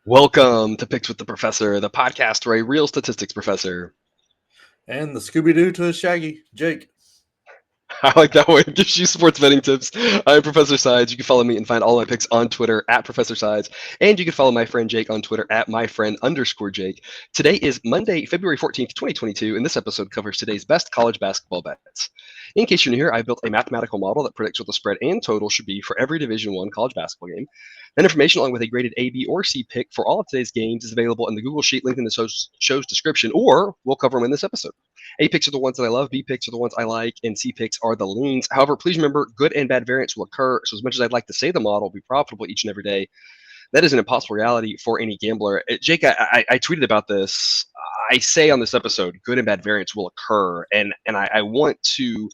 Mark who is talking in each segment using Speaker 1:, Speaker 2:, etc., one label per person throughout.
Speaker 1: Welcome to Picks with the Professor, the podcast where a real statistics professor.
Speaker 2: And the Scooby-Doo to a Shaggy, Jake.
Speaker 1: I like that way. It gives you sports betting tips. I'm Professor Sides. You can follow me and find all my picks on Twitter at Professor Sides. And you can follow my friend Jake on Twitter at myfriend_Jake. Today is Monday, February 14th, 2022, and this episode covers today's best college basketball bets. In case you're new here, I built a mathematical model that predicts what the spread and total should be for every Division I college basketball game. That information, along with a graded A, B, or C pick for all of today's games, is available in the Google Sheet linked in the show's description, or we'll cover them in this episode. A picks are the ones that I love, B picks are the ones I like, and C picks are the leans. However, please remember, good and bad variance will occur. So as much as I'd like to say the model will be profitable each and every day, that is an impossible reality for any gambler. Jake, I tweeted about this. I say on this episode, good and bad variance will occur, and I want to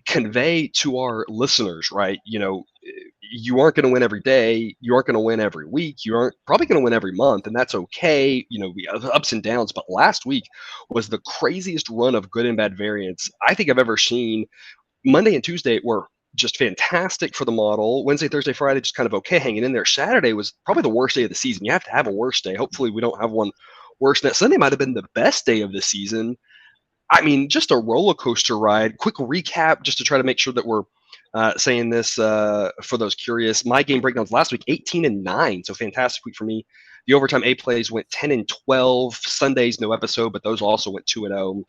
Speaker 1: convey to our listeners, right? You aren't going to win every day. You aren't going to win every week. You aren't probably going to win every month, and that's okay. We have ups and downs, but last week was the craziest run of good and bad variance I think I've ever seen. Monday and Tuesday were just fantastic for the model. Wednesday, Thursday, Friday, just kind of okay, hanging in there. Saturday was probably the worst day of the season. You have to have a worst day. Hopefully we don't have one worse than that. Sunday might have been the best day of the season. I mean, just a roller coaster ride. Quick recap, just to try to make sure that we're saying this for those curious. My game breakdowns last week, 18-9, so fantastic week for me. The overtime A plays went 10-12. Sundays, no episode, but those also went 2-0.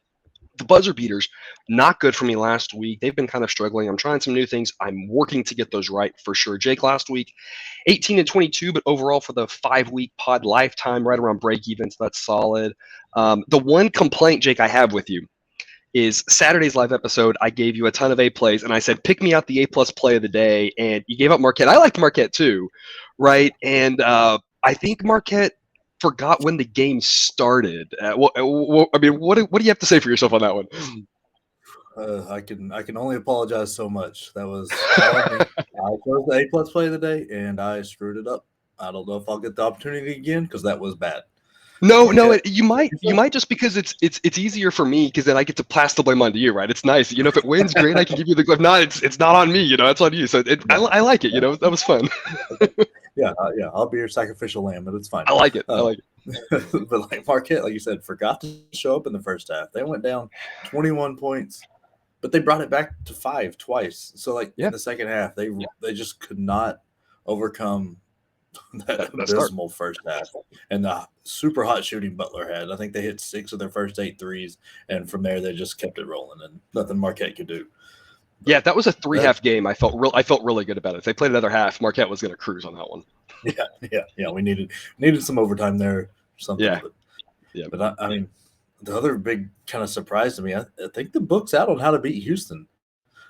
Speaker 1: The buzzer beaters, not good for me last week. They've been kind of struggling. I'm trying some new things. I'm working to get those right for sure. Jake, last week, 18-22, but overall for the 5-week pod lifetime, right around break even, so that's solid. The one complaint, Jake, I have with you is Saturday's live episode. I gave you a ton of A plays, and I said, pick me out the A plus play of the day, and you gave up Marquette. I liked Marquette too, right? And I think Marquette forgot when the game started. I mean, what do you have to say for yourself on that one?
Speaker 2: I can only apologize so much. That was all on me. I chose the A+ play of the day, and I screwed it up. I don't know if I'll get the opportunity again because that was bad.
Speaker 1: No, you might just because it's easier for me because then I get to pass the blame onto you, right? It's nice, if it wins, great, I can give you the. If not, it's not on me, it's on you. So I like it, that was fun.
Speaker 2: Yeah, I'll be your sacrificial lamb, but it's fine.
Speaker 1: I like it.
Speaker 2: But like Marquette, like you said, forgot to show up in the first half. They went down 21 points, but they brought it back to 5 twice. So in the second half, they just could not overcome that abysmal first half, and the super hot shooting Butler had. I think they hit 6 of their first 8 threes, and from there they just kept it rolling, and nothing Marquette could do.
Speaker 1: Yeah, that was a 3-half game. I felt really good about it. If they played another half, Marquette was going to cruise on that one.
Speaker 2: Yeah. We needed some overtime there or something.
Speaker 1: Yeah.
Speaker 2: But I mean, the other big kind of surprise to me, I think the book's out on how to beat Houston.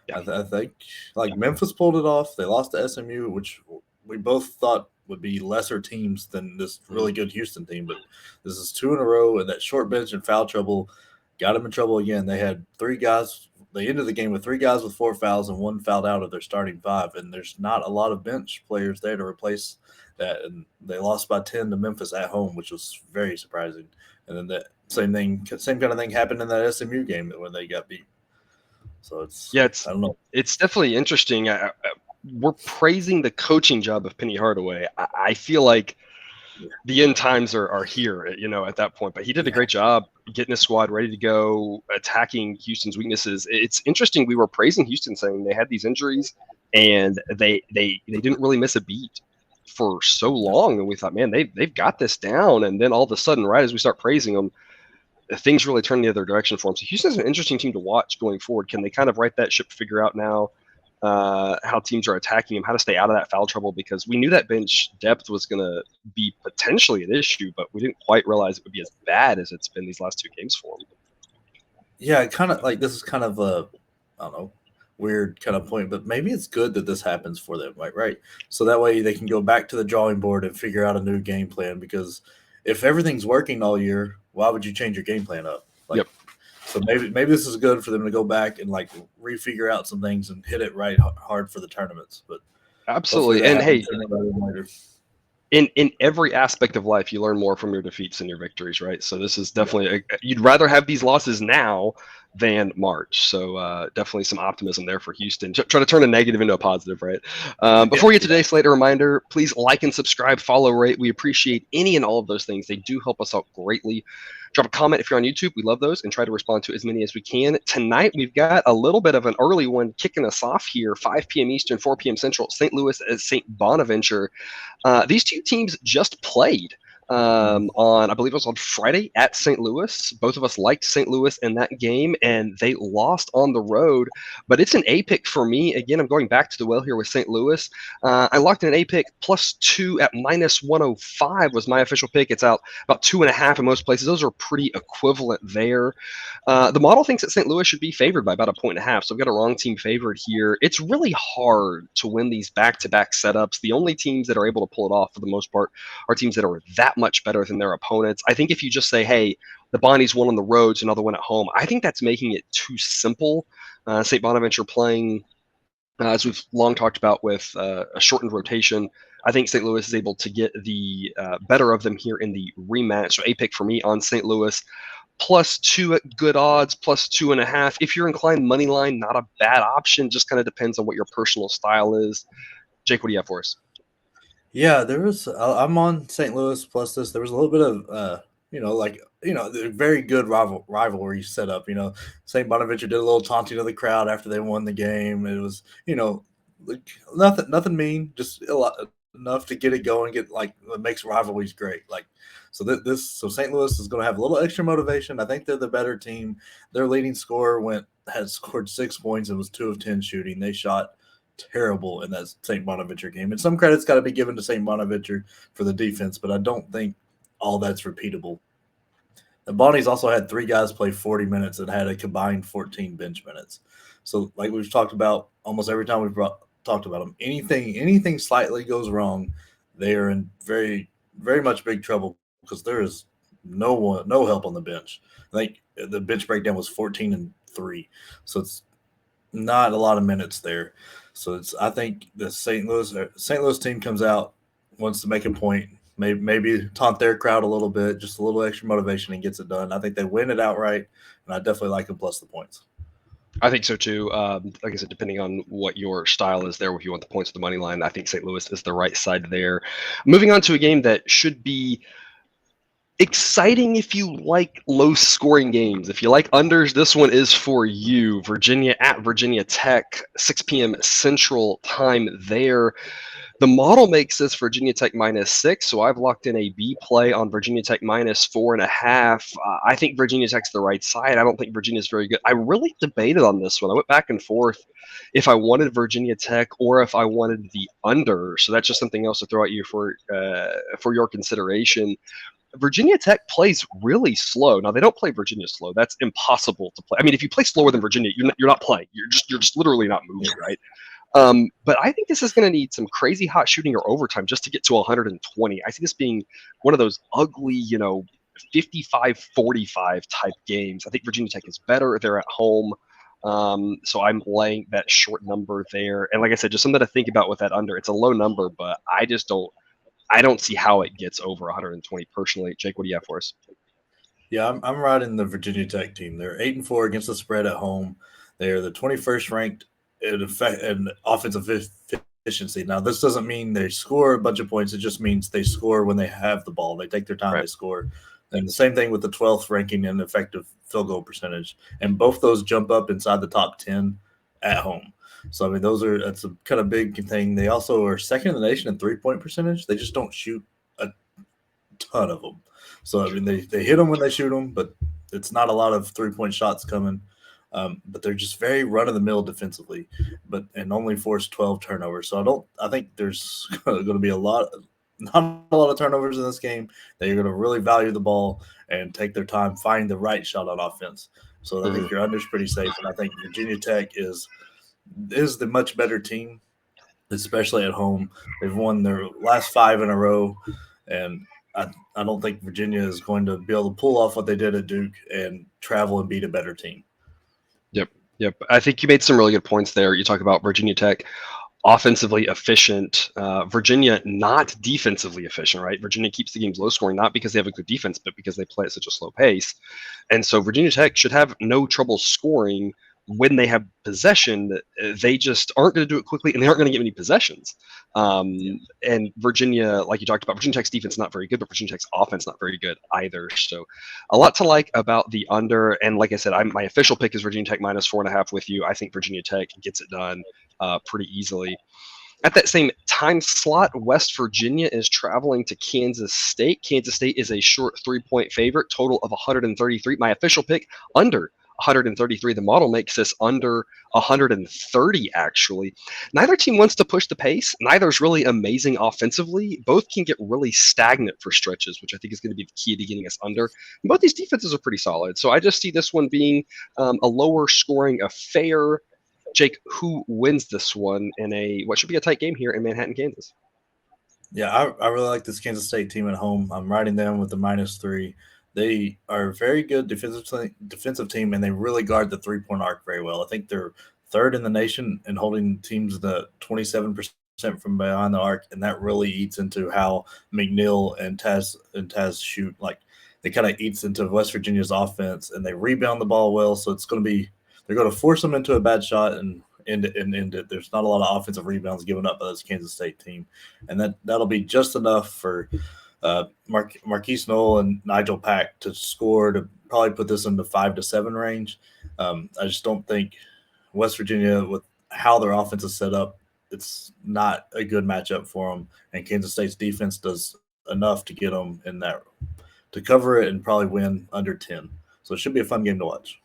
Speaker 2: Yeah. I think like Memphis pulled it off. They lost to SMU, which we both thought would be lesser teams than this really good Houston team, but this is 2 in a row, and that short bench and foul trouble got them in trouble again. They had 3 guys. They ended the game with 3 guys with 4 fouls and 1 fouled out of their starting 5, and there's not a lot of bench players there to replace that, and they lost by 10 to Memphis at home, which was very surprising. And then that same kind of thing happened in that SMU game when they got beat. So I don't know.
Speaker 1: It's definitely interesting. We're praising the coaching job of Penny Hardaway. I feel like the end times are here, at that point. But he did a great job getting his squad ready to go, attacking Houston's weaknesses. It's interesting. We were praising Houston, saying they had these injuries and they didn't really miss a beat for so long. And we thought, man, they've got this down. And then all of a sudden, right as we start praising them, things really turn the other direction for them. So Houston's an interesting team to watch going forward. Can they kind of right that ship, figure out now how teams are attacking him, how to stay out of that foul trouble, because we knew that bench depth was going to be potentially an issue, but we didn't quite realize it would be as bad as it's been these last 2 games for him.
Speaker 2: Yeah, kind of like this is kind of a, I don't know, weird kind of point, but maybe it's good that this happens for them, right? So that way they can go back to the drawing board and figure out a new game plan, because if everything's working all year, why would you change your game plan up?
Speaker 1: Yep.
Speaker 2: So maybe this is good for them to go back and refigure out some things and hit it right hard for the tournaments. But
Speaker 1: absolutely, and hey, in every aspect of life, you learn more from your defeats than your victories, right? So this is definitely you'd rather have these losses now than March. So definitely some optimism there for Houston. Try to turn a negative into a positive, right? Before we get to today's slate, a reminder, please like and subscribe, follow, rate. We appreciate any and all of those things. They do help us out greatly. Drop a comment if you're on YouTube. We love those and try to respond to as many as we can. Tonight, we've got a little bit of an early one kicking us off here, 5 p.m. Eastern, 4 p.m. Central, St. Louis at St. Bonaventure. These two teams just played on, I believe it was on Friday at St. Louis. Both of us liked St. Louis in that game, and they lost on the road. But it's an A pick for me. Again, I'm going back to the well here with St. Louis. I locked in an A pick +2 at -105 was my official pick. It's out about 2.5 in most places. Those are pretty equivalent there. The model thinks that St. Louis should be favored by about 1.5, so I've got a wrong team favored here. It's really hard to win these back-to-back setups. The only teams that are able to pull it off for the most part are teams that are that much better than their opponents. I think if you just say, hey, the Bonnies won on the road, so another one at home, I think that's making it too simple. St. Bonaventure playing, as we've long talked about, with a shortened rotation. I think St. Louis is able to get the better of them here in the rematch. So a pick for me on St. Louis. +2 at good odds, +2.5. If you're inclined money line, not a bad option. Just kind of depends on what your personal style is. Jake, what do you have for us?
Speaker 2: Yeah, there was. I'm on St. Louis plus this. There was a little bit of, very good rivalry set up. St. Bonaventure did a little taunting of the crowd after they won the game. It was, like nothing mean, just enough to get it going. It makes rivalries great. So St. Louis is going to have a little extra motivation. I think they're the better team. Their leading scorer had scored 6 points and was 2 of 10 shooting. They shot terrible in that St. Bonaventure game. And some credit's got to be given to St. Bonaventure for the defense, but I don't think all that's repeatable. The Bonnies also had 3 guys play 40 minutes and had a combined 14 bench minutes. So like we've talked about almost every time we've talked about them, anything slightly goes wrong, they are in very, very much big trouble because there is no help on the bench. I think the bench breakdown was 14-3. So it's not a lot of minutes there. So I think the St. Louis team comes out, wants to make a point, maybe taunt their crowd a little bit, just a little extra motivation, and gets it done. I think they win it outright, and I definitely like them plus the points.
Speaker 1: I think so too. Like I said, depending on what your style is there, if you want the points of the money line, I think St. Louis is the right side there. Moving on to a game that should be exciting if you like low-scoring games. If you like unders, this one is for you. Virginia at Virginia Tech, 6 p.m. Central Time there. The model makes this Virginia Tech -6, so I've locked in a B play on Virginia Tech -4.5. I think Virginia Tech's the right side. I don't think Virginia's very good. I really debated on this one. I went back and forth if I wanted Virginia Tech or if I wanted the under. So that's just something else to throw at you for your consideration. Virginia Tech plays really slow. Now they don't play Virginia slow. That's impossible to play. I mean, if you play slower than Virginia, you're not playing. You're just literally not moving, right? But I think this is going to need some crazy hot shooting or overtime just to get to 120. I see this being one of those ugly, 55-45 type games. I think Virginia Tech is better. They're at home. So I'm laying that short number there. And like I said, just something to think about with that under. It's a low number, but I don't see how it gets over 120 personally. Jake, what do you have for us?
Speaker 2: Yeah, I'm riding the Virginia Tech team. They're 8-4 against the spread at home. They are the 21st ranked in offensive efficiency. Now, this doesn't mean they score a bunch of points. It just means they score when they have the ball. They take their time, They score. And the same thing with the 12th ranking in effective field goal percentage. And both those jump up inside the top 10 at home. So, I mean, that's a kind of big thing. They also are second in the nation in three-point percentage. They just don't shoot a ton of them. So, I mean, they hit them when they shoot them, but it's not a lot of three-point shots coming. But they're just very run-of-the-mill defensively, and only force 12 turnovers. So I think there's going to be not a lot of turnovers in this game. They're going to really value the ball and take their time, find the right shot on offense. So I think your under's pretty safe, and I think Virginia Tech is the much better team, especially at home. They've won their last 5 in a row, and I don't think Virginia is going to be able to pull off what they did at Duke and travel and beat a better team.
Speaker 1: Yep. I think you made some really good points there. You talk about Virginia Tech offensively efficient. Virginia not defensively efficient, right? Virginia keeps the games low scoring, not because they have a good defense, but because they play at such a slow pace. And so Virginia Tech should have no trouble scoring when they have possession. They just aren't going to do it quickly, and they aren't going to get many possessions. And Virginia, like you talked about, Virginia Tech's defense not very good, but Virginia Tech's offense not very good either. So a lot to like about the under. And like I said, my official pick is Virginia Tech -4.5 with you. I think Virginia Tech gets it done pretty easily. At that same time slot, West Virginia is traveling to Kansas State. Kansas State is a short 3-point favorite, total of 133. My official pick, under 133. The model makes this under 130, actually. Neither team wants to push the pace. Neither is really amazing offensively. Both can get really stagnant for stretches, which I think is going to be the key to getting us under. And both these defenses are pretty solid. So I just see this one being a lower scoring affair. Jake, who wins this one in what should be a tight game here in Manhattan, Kansas?
Speaker 2: Yeah, I really like this Kansas State team at home. I'm riding them with the -3. They are a very good defensive team, and they really guard the 3-point arc very well. I think they're third in the nation in holding teams the 27% from behind the arc, and that really eats into how McNeil and Taz shoot. Like, they kind of eats into West Virginia's offense, and they rebound the ball well. So it's going to be they're going to force them into a bad shot and end it. There's not a lot of offensive rebounds given up by this Kansas State team, and that'll be just enough for Marquise Knoll and Nigel Pack to score to probably put this in the 5 to 7 range. I just don't think West Virginia, with how their offense is set up, it's not a good matchup for them. And Kansas State's defense does enough to get them in that to cover it and probably win under 10. So it should be a fun game to watch.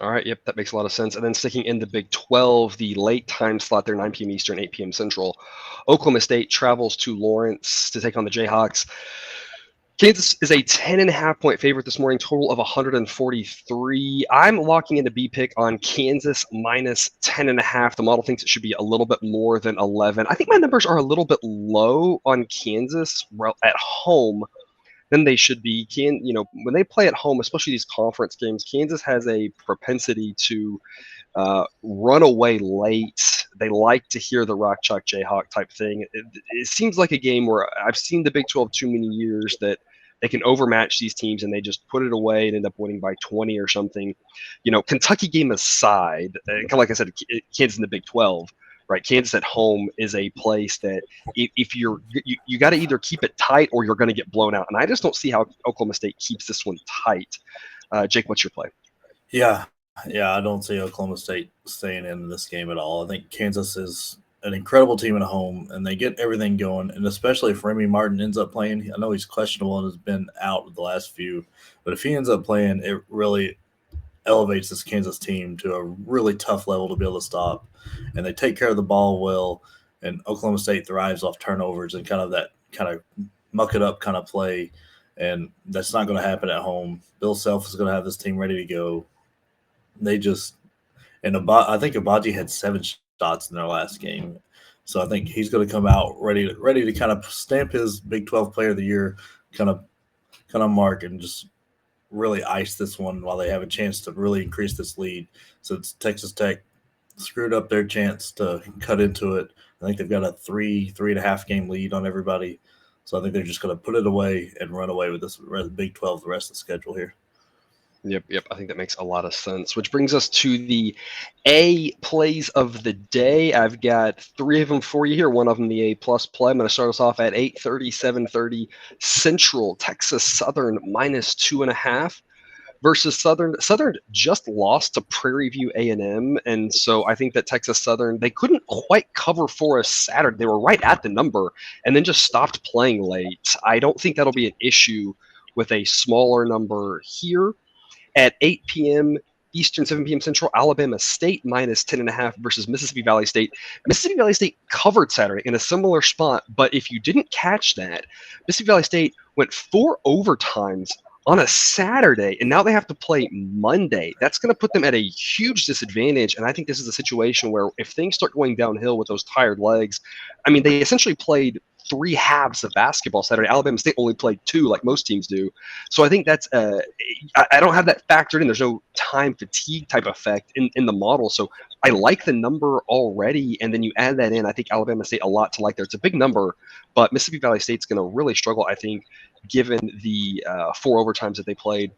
Speaker 1: All right, yep, that makes a lot of sense. And then sticking in the Big 12, the late time slot there, 9 p.m. Eastern, 8 p.m. Central, Oklahoma State travels to Lawrence to take on the Jayhawks. Kansas is a 10.5-point favorite this morning, total of 143. I'm locking in the B pick on Kansas -10.5. The model thinks it should be a little bit more than 11. I think my numbers are a little bit low on Kansas at home than they should be. When they play at home, especially these conference games, Kansas has a propensity to run away late. They like to hear the Rock Chalk Jayhawk type thing. It seems like a game where I've seen the Big 12 too many years that they can overmatch these teams and they just put it away and end up winning by 20 or something. Kentucky game aside, kind of like I said, Kansas in the Big 12, right? Kansas at home is a place that if you got to either keep it tight or you're going to get blown out. And I just don't see how Oklahoma State keeps this one tight. Jake, what's your play?
Speaker 2: Yeah, I don't see Oklahoma State staying in this game at all. I think Kansas is an incredible team at home, and they get everything going. And especially if Remy Martin ends up playing, I know he's questionable and has been out the last few, but if he ends up playing, it really elevates this Kansas team to a really tough level to be able to stop. And they take care of the ball well, and Oklahoma State thrives off turnovers and kind of muck it up kind of play. And that's not going to happen at home. Bill Self is going to have this team ready to go. I think Abaji had 7 shots in their last game. So I think he's going to come out ready to kind of stamp his Big 12 Player of the Year kind of mark and just really ice this one while they have a chance to really increase this lead. So it's Texas Tech screwed up their chance to cut into it. I think they've got a 3.5 game lead on everybody. So I think they're just going to put it away and run away with this Big 12 the rest of the schedule here.
Speaker 1: Yep. I think that makes a lot of sense, which brings us to the A plays of the day. I've got 3 of them for you here. One of them, the A+ play. I'm going to start us off at 8:30, 7:30 Central. Texas Southern -2.5 versus Southern. Southern just lost to Prairie View A&M, and so I think that Texas Southern, they couldn't quite cover for us Saturday. They were right at the number and then just stopped playing late. I don't think that'll be an issue with a smaller number here. At 8 p.m. Eastern, 7 p.m. Central, Alabama State -10.5 versus Mississippi Valley State. Mississippi Valley State covered Saturday in a similar spot, but if you didn't catch that, Mississippi Valley State went 4 overtimes on a Saturday, and now they have to play Monday. That's going to put them at a huge disadvantage, and I think this is a situation where if things start going downhill with those tired legs, I mean, they essentially played 3 halves of basketball Saturday. Alabama State only played 2 like most teams do. So I think that's I don't have that factored in. There's no time fatigue type effect in the model. So I like the number already, and then you add that in. I think Alabama State a lot to like there. It's a big number, but Mississippi Valley State's going to really struggle, I think, given the 4 overtimes that they played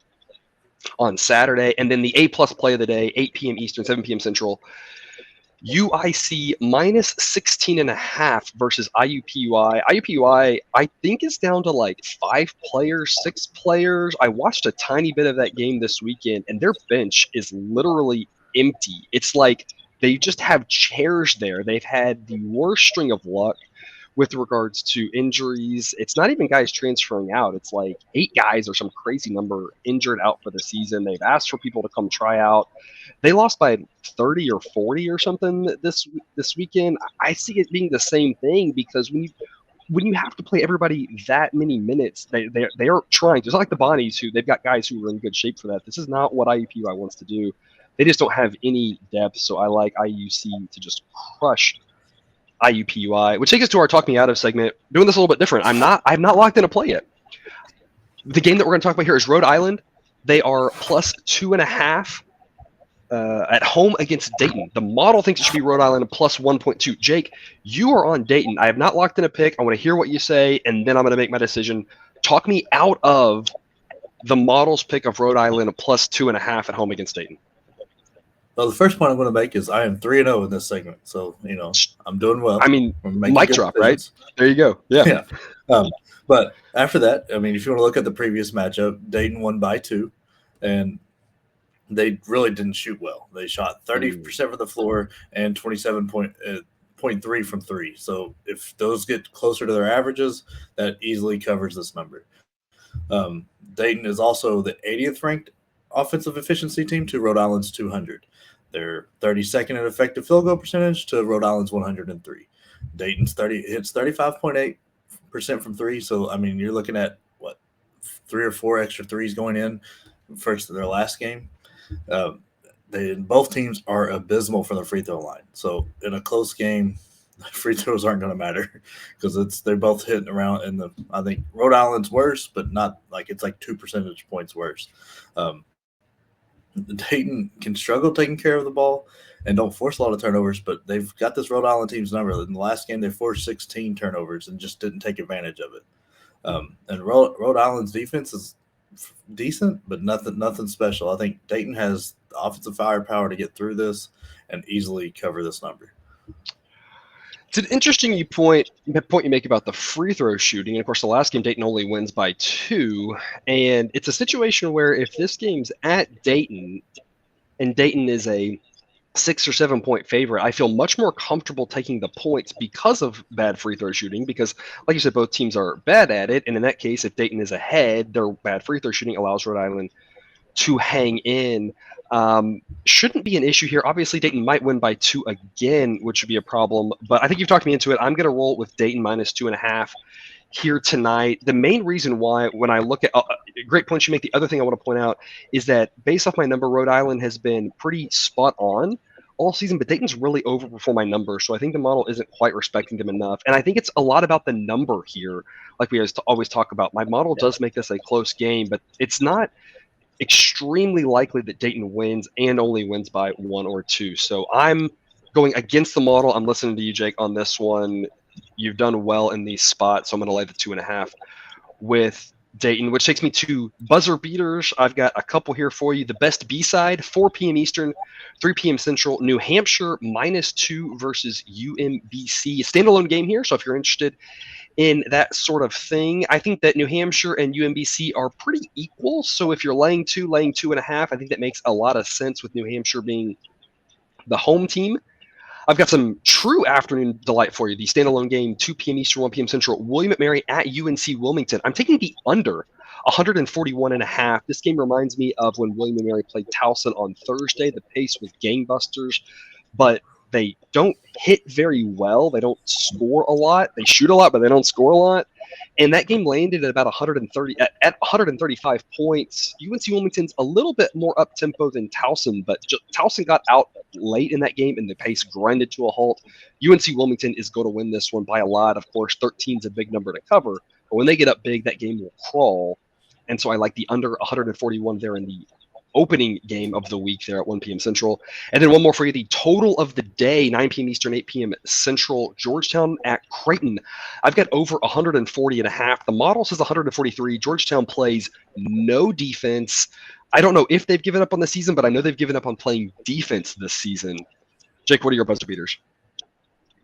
Speaker 1: on Saturday. And then the A-plus play of the day, 8 p.m. Eastern, 7 p.m. Central, UIC minus 16.5 versus IUPUI. IUPUI, I think, is down to like 5 players, 6 players. I watched a tiny bit of that game this weekend, and their bench is literally empty. It's like they just have chairs there. They've had the worst string of luck with regards to injuries. It's not even guys transferring out. It's like 8 guys or some crazy number injured out for the season. They've asked for people to come try out. They lost by 30 or 40 or something this weekend. I see it being the same thing because when you have to play everybody that many minutes, they are trying. It's not like the Bonnies who they've got guys who are in good shape for that. This is not what IUPUI wants to do. They just don't have any depth. So I like IUC to just crush IUPUI, which takes us to our Talk Me Out of segment. Doing this a little bit different. I'm not locked in a play yet. The game that we're going to talk about here is Rhode Island. They are plus 2.5 at home against Dayton. The model thinks it should be Rhode Island plus 1.2. Jake, you are on Dayton. I have not locked in a pick. I want to hear what you say, and then I'm going to make my decision. Talk me out of the model's pick of Rhode Island plus 2.5 at home against Dayton.
Speaker 2: Well, the first point I'm going to make is I am 3-0 in this segment, so I'm doing well.
Speaker 1: I mean, mic drop, right? There you go. Yeah.
Speaker 2: But after that, I mean, if you want to look at the previous matchup, Dayton won by 2, and they really didn't shoot well. They shot 30% from the floor and 27.3 from 3. So if those get closer to their averages, that easily covers this number. Dayton is also the 80th ranked offensive efficiency team to Rhode Island's 200. They're 32nd in effective field goal percentage to Rhode Island's 103. Dayton's hits 35.8% from 3. So I mean, you're looking at 3 or 4 extra threes going in first to their last game. Both teams are abysmal from the free throw line. So in a close game, free throws aren't going to matter because they're both hitting around I think Rhode Island's worse, but not like it's like 2 percentage points worse. Dayton can struggle taking care of the ball and don't force a lot of turnovers, but they've got this Rhode Island team's number. In the last game, they forced 16 turnovers and just didn't take advantage of it. And Rhode Island's defense is decent, but nothing special. I think Dayton has the offensive firepower to get through this and easily cover this number.
Speaker 1: It's an interesting point you make about the free throw shooting. And of course, the last game, Dayton only wins by 2. And it's a situation where if this game's at Dayton and Dayton is a 6 or 7 point favorite, I feel much more comfortable taking the points because of bad free throw shooting. Because, like you said, both teams are bad at it. And in that case, if Dayton is ahead, their bad free throw shooting allows Rhode Island to hang in. Shouldn't be an issue here. Obviously, Dayton might win by 2 again, which would be a problem. But I think you've talked me into it. I'm going to roll with Dayton minus 2.5 here tonight. The main reason why, when I look at great points you make, the other thing I want to point out is that based off my number, Rhode Island has been pretty spot on all season, but Dayton's really overperformed my number. So I think the model isn't quite respecting them enough. And I think it's a lot about the number here. Like we always talk about, my model does make this a close game, but it's not extremely likely that Dayton wins and only wins by 1 or 2. So I'm going against the model. I'm listening to you, Jake, on this one. You've done well in these spots, so I'm going to lay the 2.5 with Dayton, which takes me to buzzer beaters. I've got a couple here for you. The best B-side, 4 p.m. Eastern, 3 p.m. Central. New Hampshire minus 2 versus UMBC. A standalone game here, so if you're interested in that sort of thing, I think that New Hampshire and UMBC are pretty equal. So if you're laying 2.5, I think that makes a lot of sense with New Hampshire being the home team. I've got some true afternoon delight for you. The standalone game, 2 p.m. Eastern, 1 p.m. Central. William & Mary at UNC Wilmington. I'm taking the under 141.5. This game reminds me of when William & Mary played Towson on Thursday. The pace was gangbusters, but they don't hit very well. They don't score a lot. They shoot a lot, but they don't score a lot. And that game landed at about 135 points. UNC Wilmington's a little bit more up tempo than Towson, but Towson got out late in that game and the pace grinded to a halt. UNC Wilmington is going to win this one by a lot. Of course, 13 is a big number to cover, but when they get up big, that game will crawl. And so I like the under 141 there in the opening game of the week there at 1 p.m. Central. And then one more for you, the total of the day, 9 p.m. Eastern, 8 p.m. Central, Georgetown at Creighton. I've got over 140.5. The model says 143. Georgetown plays no defense. I don't know if they've given up on the season, but I know they've given up on playing defense this season. Jake, what are your buzzer beaters?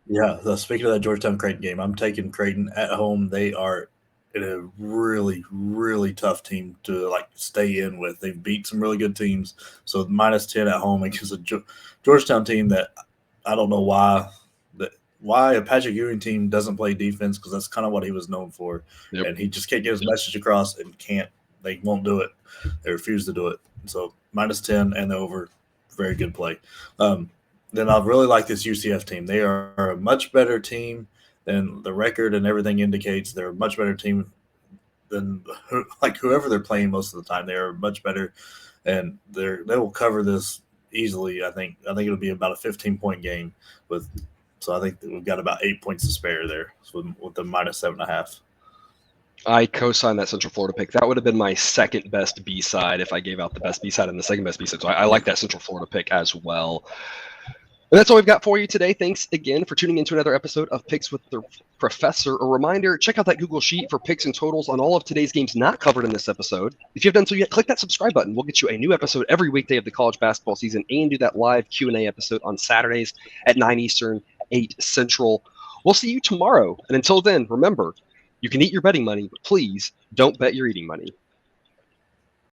Speaker 2: Yeah, speaking of that Georgetown Creighton game, I'm taking Creighton at home. They are a really, really tough team to stay in with. They've beat some really good teams, so -10 at home against a Georgetown team that I don't know why a Patrick Ewing team doesn't play defense, because that's kind of what he was known for. Yep. And he just can't get his message across and they won't do it. They refuse to do it. So -10 and the over, very good play. Then I really like this UCF team. They are a much better team than the record and everything indicates. They're a much better team than whoever they're playing most of the time. They are much better, and they will cover this easily. I think it'll be about a 15-point game so I think we've got about 8 points to spare there with the -7.5.
Speaker 1: I co-sign that Central Florida pick. That would have been my second best B-side if I gave out the best B-side and the second best B-side. So I like that Central Florida pick as well. And that's all we've got for you today. Thanks again for tuning into another episode of Picks with the Professor. A reminder, check out that Google Sheet for picks and totals on all of today's games not covered in this episode. If you have done so yet, click that subscribe button. We'll get you a new episode every weekday of the college basketball season and do that live Q&A episode on Saturdays at 9 Eastern, 8 Central. We'll see you tomorrow. And until then, remember, you can eat your betting money, but please don't bet your eating money.